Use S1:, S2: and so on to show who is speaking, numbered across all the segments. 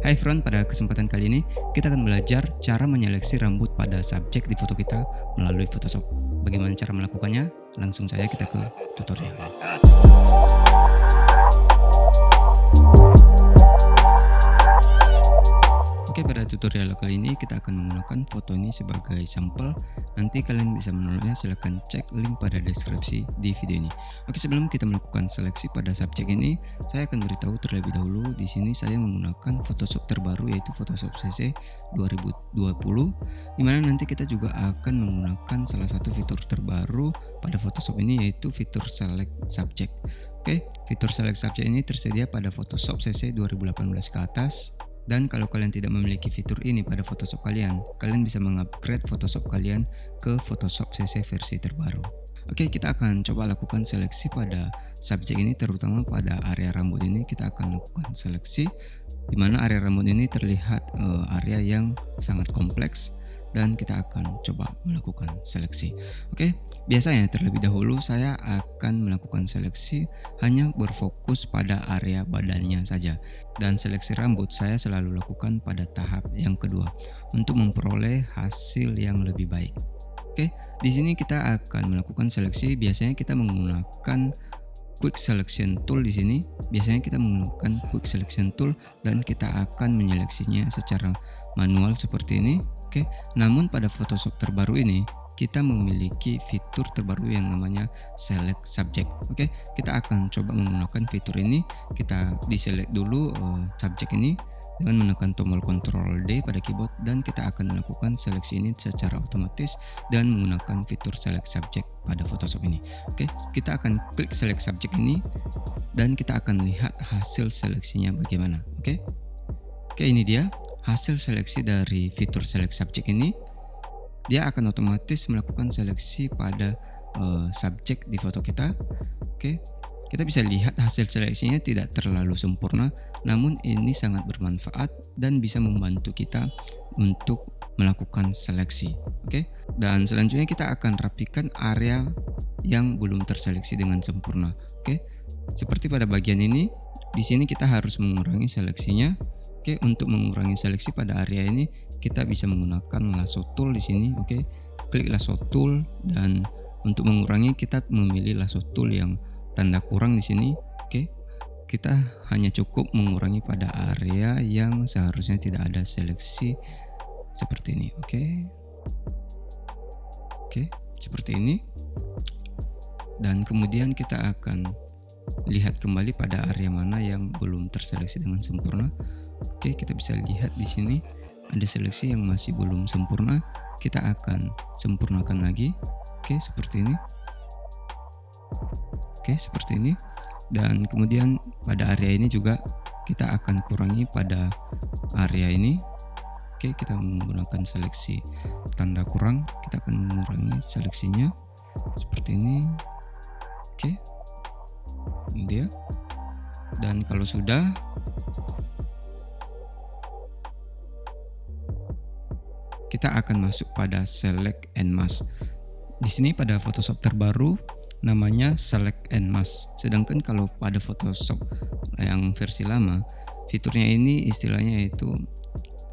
S1: Hai friend, pada kesempatan kali ini kita akan belajar cara menyeleksi rambut pada subjek di foto kita melalui Photoshop. Bagaimana cara melakukannya? Langsung saja kita ke tutorial. Oke, pada tutorial kali ini kita akan menggunakan foto ini sebagai sampel. Nanti kalian bisa menolaknya, silahkan cek link pada deskripsi di video ini. Oke, sebelum kita melakukan seleksi pada subjek ini, saya akan beritahu terlebih dahulu. Di sini saya menggunakan Photoshop terbaru, yaitu Photoshop CC 2020, dimana nanti kita juga akan menggunakan salah satu fitur terbaru pada Photoshop ini, yaitu fitur Select Subject. Oke, fitur Select Subject ini tersedia pada Photoshop CC 2018 ke atas. Dan kalau kalian tidak memiliki fitur ini pada Photoshop kalian bisa mengupgrade Photoshop kalian ke Photoshop CC versi terbaru. Oke, kita akan coba lakukan seleksi pada subjek ini, terutama pada area rambut ini. Kita akan lakukan seleksi, dimana area rambut ini terlihat area yang sangat kompleks, dan kita akan coba melakukan seleksi. Oke, biasanya terlebih dahulu saya akan melakukan seleksi hanya berfokus pada area badannya saja, dan seleksi rambut saya selalu lakukan pada tahap yang kedua untuk memperoleh hasil yang lebih baik. Oke, di sini kita akan melakukan seleksi. Biasanya kita menggunakan Quick Selection Tool. Di sini biasanya kita menggunakan Quick Selection Tool dan kita akan menyeleksinya secara manual seperti ini. Oke, namun pada Photoshop terbaru ini kita memiliki fitur terbaru yang namanya Select Subject. Oke, kita akan coba menggunakan fitur ini. Kita diselect dulu subjek ini dengan menekan tombol Ctrl D pada keyboard, dan kita akan melakukan seleksi ini secara otomatis dan menggunakan fitur Select Subject pada Photoshop ini. Oke, kita akan klik Select Subject ini dan kita akan lihat hasil seleksinya bagaimana. Oke, ini dia hasil seleksi dari fitur Select Subject ini. Dia akan otomatis melakukan seleksi pada subjek di foto kita. Oke, kita bisa lihat hasil seleksinya tidak terlalu sempurna, namun ini sangat bermanfaat dan bisa membantu kita untuk melakukan seleksi. Oke, dan selanjutnya kita akan rapikan area yang belum terseleksi dengan sempurna. Oke, seperti pada bagian ini, di sini kita harus mengurangi seleksinya. Oke, untuk mengurangi seleksi pada area ini kita bisa menggunakan lasso tool di sini. Oke, klik lasso tool, dan untuk mengurangi kita memilih lasso tool yang tanda kurang di sini. Oke, kita hanya cukup mengurangi pada area yang seharusnya tidak ada seleksi seperti ini. Oke, seperti ini. Dan kemudian kita akan lihat kembali pada area mana yang belum terseleksi dengan sempurna. Oke, kita bisa lihat di sini ada seleksi yang masih belum sempurna. Kita akan sempurnakan lagi. Oke, seperti ini. Oke, seperti ini. Dan kemudian pada area ini juga kita akan kurangi pada area ini. Oke, kita menggunakan seleksi tanda kurang. Kita akan mengurangi seleksinya seperti ini. Oke, ini dia. Dan kalau sudah, kita akan masuk pada Select and Mask. Di sini pada Photoshop terbaru namanya Select and Mask. Sedangkan kalau pada Photoshop yang versi lama, fiturnya ini istilahnya yaitu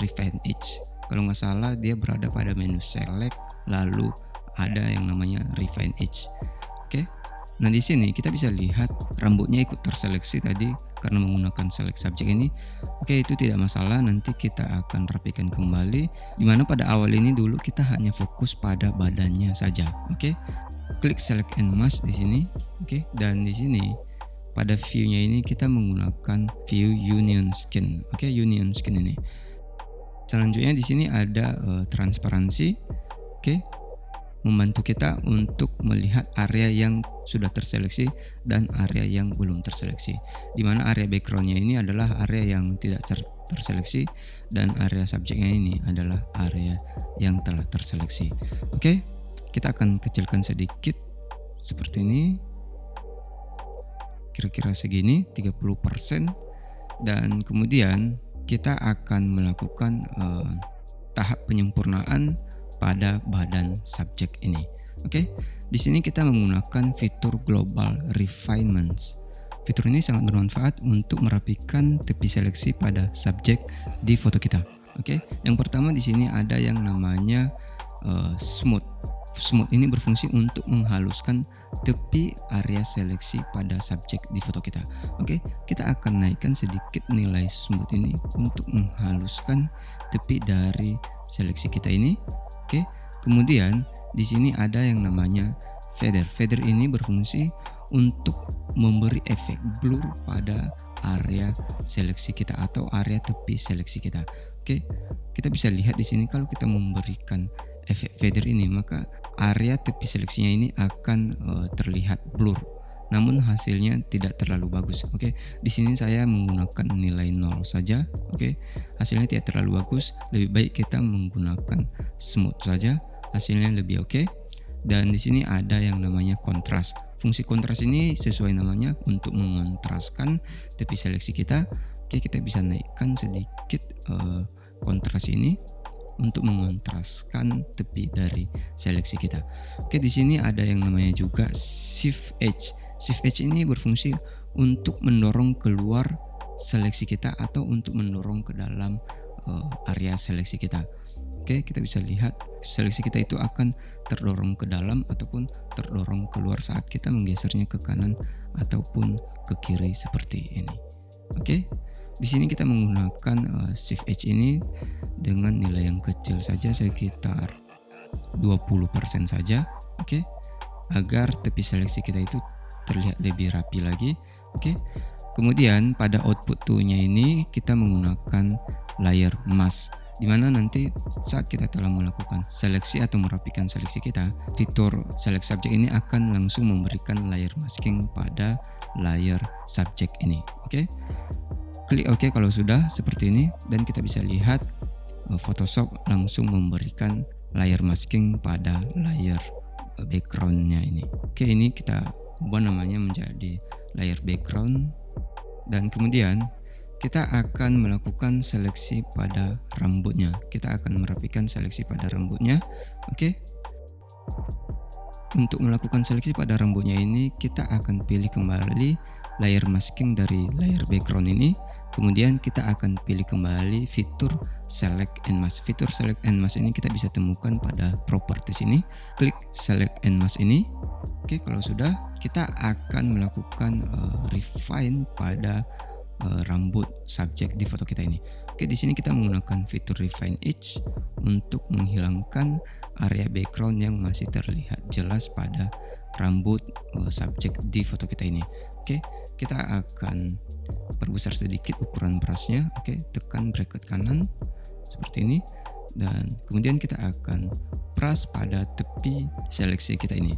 S1: Refine Edge. Kalau nggak salah dia berada pada menu Select, lalu ada yang namanya Refine Edge. Oke. Nah, di sini kita bisa lihat rambutnya ikut terseleksi tadi karena menggunakan Select Subject ini. Oke, itu tidak masalah, nanti kita akan rapikan kembali, dimana pada awal ini dulu kita hanya fokus pada badannya saja. Oke, klik Select and Mask di sini. Oke, dan di sini pada view-nya ini kita menggunakan view Union Skin. Oke, Union Skin ini. Selanjutnya di sini ada transparansi. Oke, membantu kita untuk melihat area yang sudah terseleksi dan area yang belum terseleksi, di mana area backgroundnya ini adalah area yang tidak terseleksi, dan area subjeknya ini adalah area yang telah terseleksi. Oke, kita akan kecilkan sedikit seperti ini, kira-kira segini 30%, dan kemudian kita akan melakukan tahap penyempurnaan pada badan subjek ini. Oke, di sini kita menggunakan fitur Global Refinements. Fitur ini sangat bermanfaat untuk merapikan tepi seleksi pada subjek di foto kita. Oke, yang pertama di sini ada yang namanya smooth. Smooth ini berfungsi untuk menghaluskan tepi area seleksi pada subjek di foto kita. Oke, kita akan naikkan sedikit nilai smooth ini untuk menghaluskan tepi dari seleksi kita ini. Oke, kemudian di sini ada yang namanya feather. Feather ini berfungsi untuk memberi efek blur pada area seleksi kita atau area tepi seleksi kita. Oke, kita bisa lihat di sini kalau kita memberikan efek feather ini, maka area tepi seleksinya ini akan terlihat blur. Namun hasilnya tidak terlalu bagus. Oke, di sini saya menggunakan nilai 0 saja. Oke, hasilnya tidak terlalu bagus. Lebih baik kita menggunakan smooth saja. Hasilnya lebih oke. Dan di sini ada yang namanya kontras. Fungsi kontras ini sesuai namanya untuk mengontraskan tepi seleksi kita. Oke, kita bisa naikkan sedikit kontras ini untuk mengontraskan tepi dari seleksi kita. Oke, di sini ada yang namanya juga shift edge. Shift edge ini berfungsi untuk mendorong keluar seleksi kita atau untuk mendorong ke dalam area seleksi kita. Oke, kita bisa lihat seleksi kita itu akan terdorong ke dalam ataupun terdorong keluar saat kita menggesernya ke kanan ataupun ke kiri seperti ini. Oke, di sini kita menggunakan shift edge ini dengan nilai yang kecil saja, sekitar 20% saja. Oke, agar tepi seleksi kita itu terlihat lebih rapi lagi. Oke, kemudian pada output toolnya ini kita menggunakan layer mask, dimana nanti saat kita telah melakukan seleksi atau merapikan seleksi kita, fitur select subject ini akan langsung memberikan layer masking pada layer subject ini. Oke, klik OK kalau sudah seperti ini, dan kita bisa lihat Photoshop langsung memberikan layer masking pada layer backgroundnya ini. Oke, ini kita ubah namanya menjadi layer background, dan kemudian kita akan melakukan seleksi pada rambutnya. Kita akan merapikan seleksi pada rambutnya. Oke, untuk melakukan seleksi pada rambutnya ini kita akan pilih kembali layer masking dari layer background ini. Kemudian kita akan pilih kembali fitur select and mask. Fitur select and mask ini kita bisa temukan pada properties ini. Klik select and mask ini. Oke, kalau sudah, kita akan melakukan refine pada rambut subjek di foto kita ini. Oke, di sini kita menggunakan fitur refine edge untuk menghilangkan area background yang masih terlihat jelas pada rambut subjek di foto kita ini. Oke, kita akan perbesar sedikit ukuran brushnya. Oke, tekan bracket kanan seperti ini, dan kemudian kita akan brush pada tepi seleksi kita ini.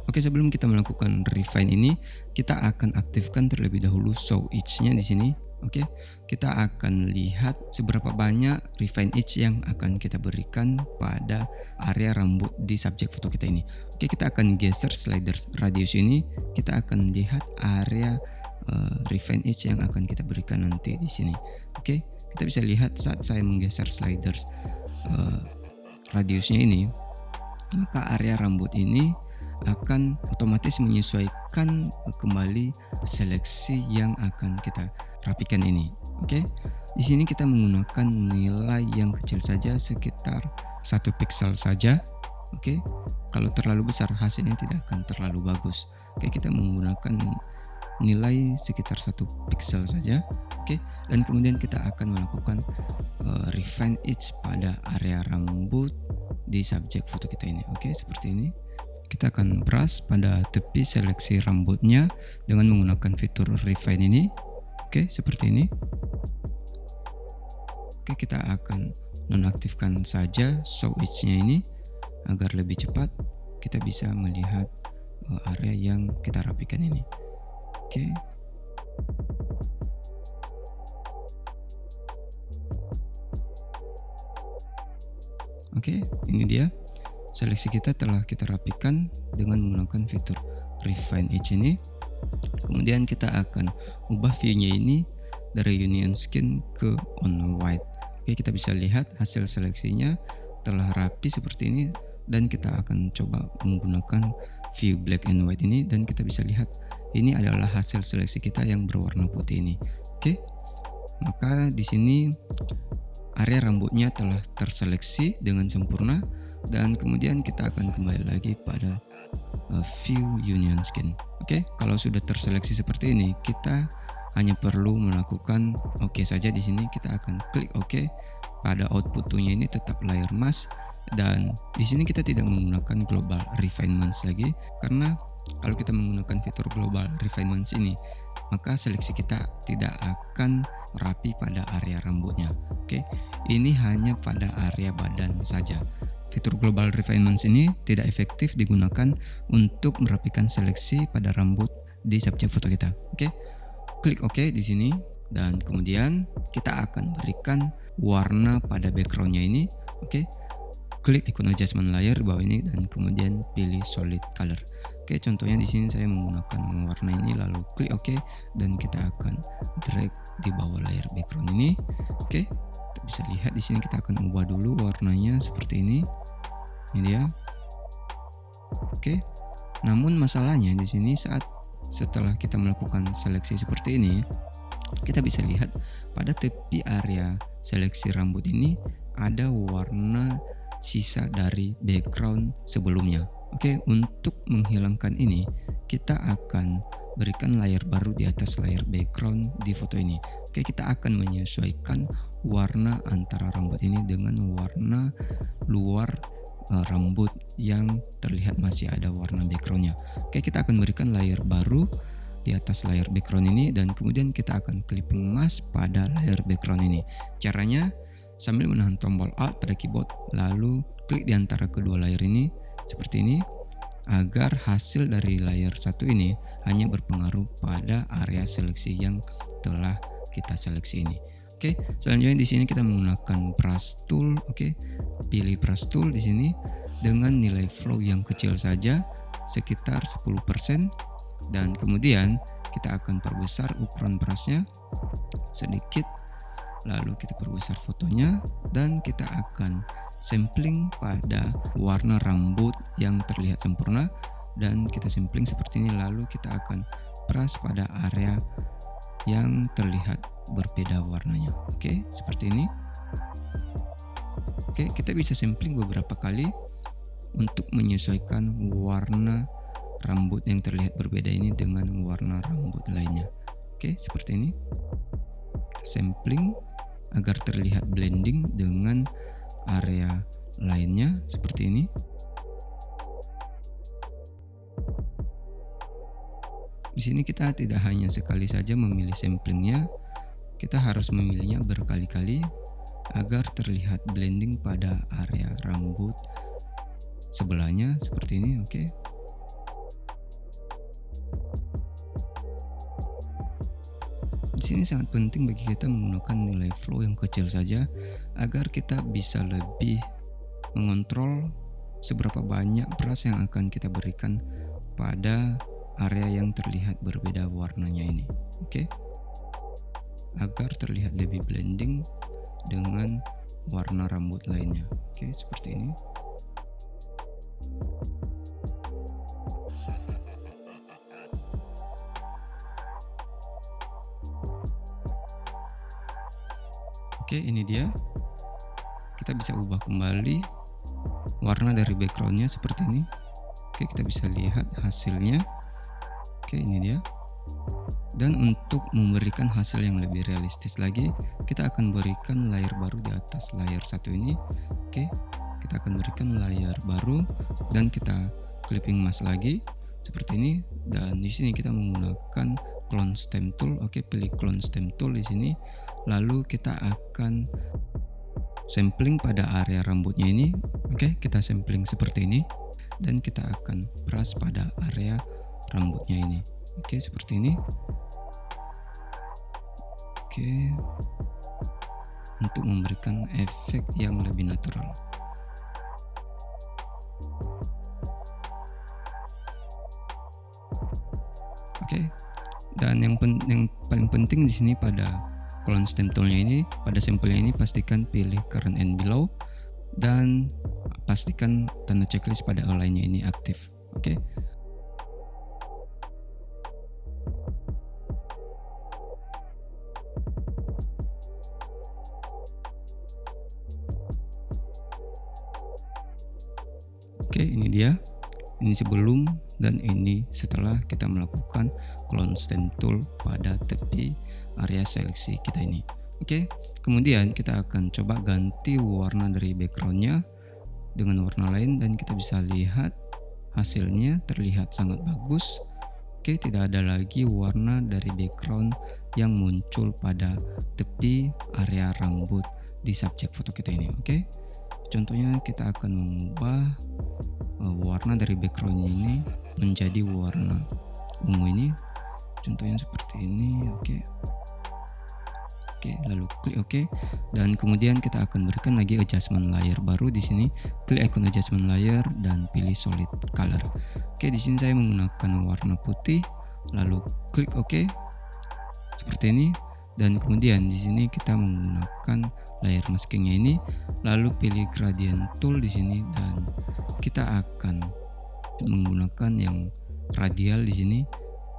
S1: Oke, sebelum kita melakukan refine ini, kita akan aktifkan terlebih dahulu show edge-nya di sini. Oke, kita akan lihat seberapa banyak refine edge yang akan kita berikan pada area rambut di subjek foto kita ini. Oke, kita akan geser slider radius ini. Kita akan lihat area refine edge yang akan kita berikan nanti di sini. Oke, kita bisa lihat saat saya menggeser sliders radiusnya ini, maka area rambut ini akan otomatis menyesuaikan kembali seleksi yang akan kita rapikan ini. Oke, di sini kita menggunakan nilai yang kecil saja, sekitar 1 pixel saja. Oke, kalau terlalu besar hasilnya tidak akan terlalu bagus. Oke, kita menggunakan nilai sekitar 1 pixel saja. Oke, dan kemudian kita akan melakukan refine edge pada area rambut di subjek foto kita ini. Oke, seperti ini. Kita akan brush pada tepi seleksi rambutnya dengan menggunakan fitur refine ini. Oke, seperti ini. Oke, kita akan nonaktifkan saja show edge-nya ini agar lebih cepat kita bisa melihat area yang kita rapikan ini. Oke. Oke, ini dia. Seleksi kita telah kita rapikan dengan menggunakan fitur refine edge ini. Kemudian kita akan ubah view-nya ini dari union skin ke on white. Oke, kita bisa lihat hasil seleksinya telah rapi seperti ini, dan kita akan coba menggunakan view black and white ini, dan kita bisa lihat ini adalah hasil seleksi kita yang berwarna putih ini. Oke, maka di sini area rambutnya telah terseleksi dengan sempurna, dan kemudian kita akan kembali lagi pada view union skin. Oke, kalau sudah terseleksi seperti ini, kita hanya perlu melakukan oke saja. Di sini kita akan klik oke. Pada output toolnya ini tetap layer mask, dan di sini kita tidak menggunakan global refinements lagi, karena kalau kita menggunakan fitur global refinements ini, maka seleksi kita tidak akan rapi pada area rambutnya. Oke, ini hanya pada area badan saja. Fitur global refinements ini tidak efektif digunakan untuk merapikan seleksi pada rambut di subjek foto kita. Oke, klik OK di sini, dan kemudian kita akan berikan warna pada backgroundnya ini. Oke, klik ikon adjustment layer di bawah ini, dan kemudian pilih solid color. Oke, contohnya di sini saya menggunakan warna ini, lalu klik OK, dan kita akan drag di bawah layer background ini. Oke, kita bisa lihat di sini kita akan ubah dulu warnanya seperti ini. Ini dia. Oke, namun masalahnya di sini setelah kita melakukan seleksi seperti ini, kita bisa lihat pada tepi area seleksi rambut ini ada warna sisa dari background sebelumnya. Oke, untuk menghilangkan ini, kita akan berikan layer baru di atas layer background di foto ini. Oke, kita akan menyesuaikan warna antara rambut ini dengan warna luar rambut yang terlihat masih ada warna backgroundnya. Oke, kita akan berikan layer baru di atas layer background ini, dan kemudian kita akan clipping mask pada layer background ini. Caranya sambil menahan tombol Alt pada keyboard, lalu klik di antara kedua layer ini seperti ini, agar hasil dari layer satu ini hanya berpengaruh pada area seleksi yang telah kita seleksi ini. Oke, selanjutnya di sini kita menggunakan brush tool. Oke, pilih brush tool di sini dengan nilai flow yang kecil saja, sekitar 10%, dan kemudian kita akan perbesar ukuran brushnya sedikit, lalu kita perbesar fotonya, dan kita akan sampling pada warna rambut yang terlihat sempurna, dan kita sampling seperti ini, lalu kita akan brush pada area yang terlihat berbeda warnanya. Oke, seperti ini. Oke, kita bisa sampling beberapa kali untuk menyesuaikan warna rambut yang terlihat berbeda ini dengan warna rambut lainnya. Oke, seperti ini. Kita sampling agar terlihat blending dengan area lainnya seperti ini. Di sini kita tidak hanya sekali saja memilih samplingnya, kita harus memilihnya berkali-kali agar terlihat blending pada area rambut sebelahnya seperti ini. Oke. Di sini sangat penting bagi kita menggunakan nilai flow yang kecil saja agar kita bisa lebih mengontrol seberapa banyak brush yang akan kita berikan pada area yang terlihat berbeda warnanya ini. Oke. Agar terlihat lebih blending dengan warna rambut lainnya. Oke, seperti ini. Oke, ini dia. Kita bisa ubah kembali warna dari backgroundnya seperti ini. Oke, kita bisa lihat hasilnya. Oke, ini dia. Dan untuk memberikan hasil yang lebih realistis lagi, kita akan berikan layer baru di atas layer satu ini. Oke, kita akan berikan layer baru dan kita clipping mask lagi seperti ini. Dan di sini kita menggunakan clone stem tool. Oke, pilih clone stem tool di sini. Lalu kita akan sampling pada area rambutnya ini. Oke, kita sampling seperti ini dan kita akan brush pada area rambutnya ini. Oke, seperti ini. Oke, untuk memberikan efek yang lebih natural. Oke, dan yang paling penting di sini pada clone stem toolnya ini, pada sampelnya ini pastikan pilih current and below dan pastikan tanda checklist pada align-nya ini aktif. Oke. Oke, ini dia. Ini sebelum dan ini setelah kita melakukan clone stamp tool pada tepi area seleksi kita ini. Oke, kemudian kita akan coba ganti warna dari backgroundnya dengan warna lain dan kita bisa lihat hasilnya terlihat sangat bagus. Oke, tidak ada lagi warna dari background yang muncul pada tepi area rambut di subjek foto kita ini. Oke, contohnya kita akan mengubah warna dari backgroundnya ini menjadi warna ungu ini, contohnya seperti ini. Oke, lalu klik OK, dan kemudian kita akan berikan lagi adjustment layer baru. Di sini klik icon adjustment layer dan pilih solid color. Oke, di sini saya menggunakan warna putih, lalu klik OK seperti ini, dan kemudian di sini kita menggunakan layer maskingnya ini, lalu pilih gradient tool di sini dan kita akan menggunakan yang radial di sini,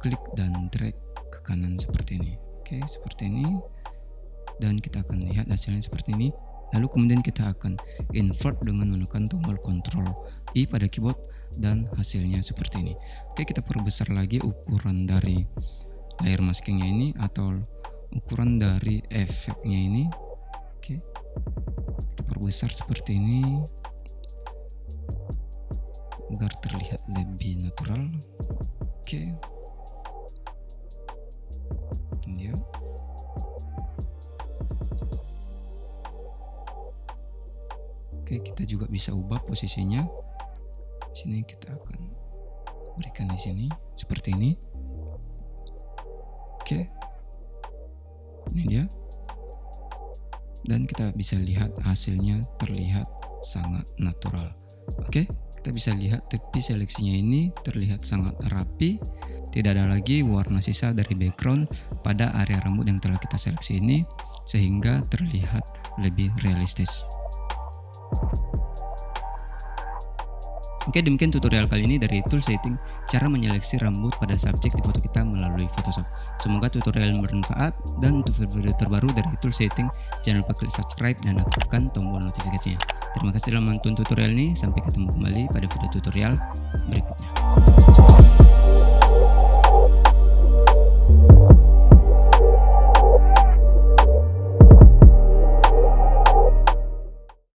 S1: klik dan drag ke kanan seperti ini. Oke, seperti ini. Dan kita akan lihat hasilnya seperti ini. Lalu kemudian kita akan invert dengan menggunakan tombol Ctrl I pada keyboard dan hasilnya seperti ini. Oke, kita perbesar lagi ukuran dari layer maskingnya ini atau ukuran dari efeknya ini. Oke, kita perbesar seperti ini agar terlihat lebih natural. Oke, ini dia. Oke, kita juga bisa ubah posisinya. Sini kita akan berikan di sini seperti ini. Oke, ini dia. Dan kita bisa lihat hasilnya terlihat sangat natural. Oke, kita bisa lihat tepi seleksinya ini terlihat sangat rapi. Tidak ada lagi warna sisa dari background pada area rambut yang telah kita seleksi ini, sehingga terlihat lebih realistis. Oke, demikian tutorial kali ini dari tool setting cara menyeleksi rambut pada subjek di foto kita melalui Photoshop. Semoga tutorial bermanfaat, dan untuk video terbaru dari tool setting jangan lupa klik subscribe dan aktifkan tombol notifikasinya. Terima kasih telah menonton tutorial ini, sampai ketemu kembali pada video tutorial berikutnya.